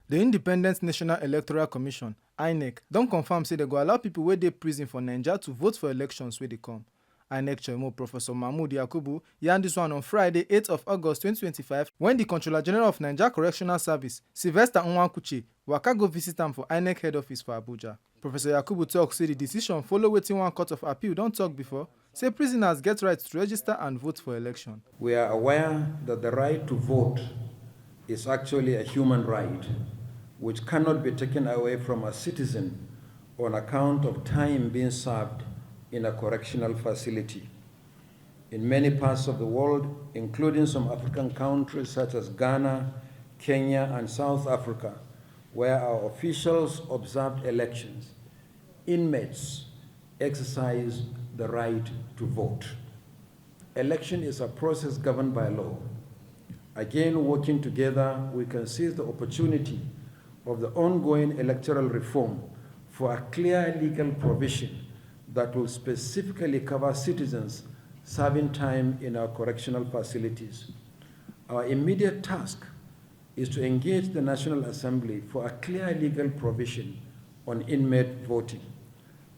The Independent National Electoral Commission, INEC, don't confirm say they go allow people wey dey prison for Naija to vote for elections wey dey come. INEC Chairman Professor Mahmood Yakubu yarn this one on Friday, 8th of August 2025, when the Controller General of Naija Correctional Service, Sylvester Nwankuche, waka go visit am for INEC head office for Abuja. Professor Yakubu talk say the decision follow wetin one court of appeal don talk before, say prisoners get right to register and vote for election. We are aware that the right to vote is actually a human right, which cannot be taken away from a citizen on account of time being served in a correctional facility. In many parts of the world, including some African countries such as Ghana, Kenya, and South Africa, where our officials observed elections, inmates exercise the right to vote. Election is a process governed by law. Again, working together, we can seize the opportunity of the ongoing electoral reform for a clear legal provision that will specifically cover citizens serving time in our correctional facilities. Our immediate task is to engage the National Assembly for a clear legal provision on inmate voting.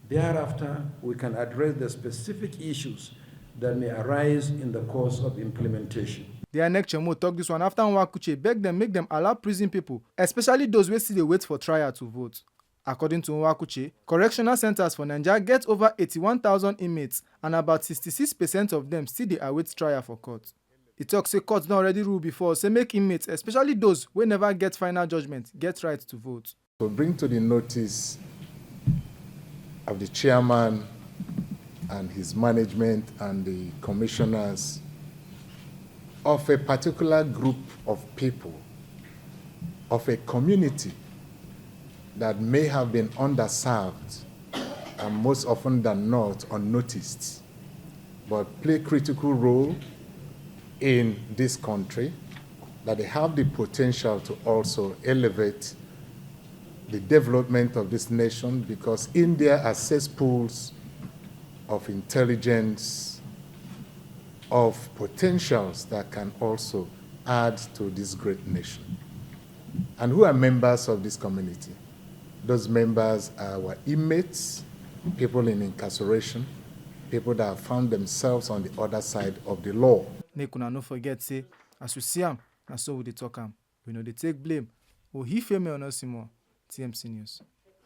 Thereafter, we can address the specific issues that may arise in the course of implementation. The INEC Chairman talk this one after Nwankuche beg them make them allow prison people, especially those wey still dey wait for trial, to vote. According to Nwankuche, correctional centers for Naija get over 81,000 inmates and about 66% of them still dey await trial for court. He talk say courts don already rule before say make inmates, especially those wey never get final judgment, get right to vote. To bring to the notice of the chairman and his management and the commissioners of a particular group of people, of a community that may have been underserved and most often than not unnoticed, but play a critical role in this country, that they have the potential to also elevate the development of this nation, because in there are cesspools of intelligence, of potentials that can also add to this great nation. And who are members of this community? Those members are our inmates, people in incarceration, people that have found themselves on the other side of the law. Make una no forget say, as we see am, na so we dey talk am. We no dey take blame. Oh, he fail me or no, Simon. TMC News.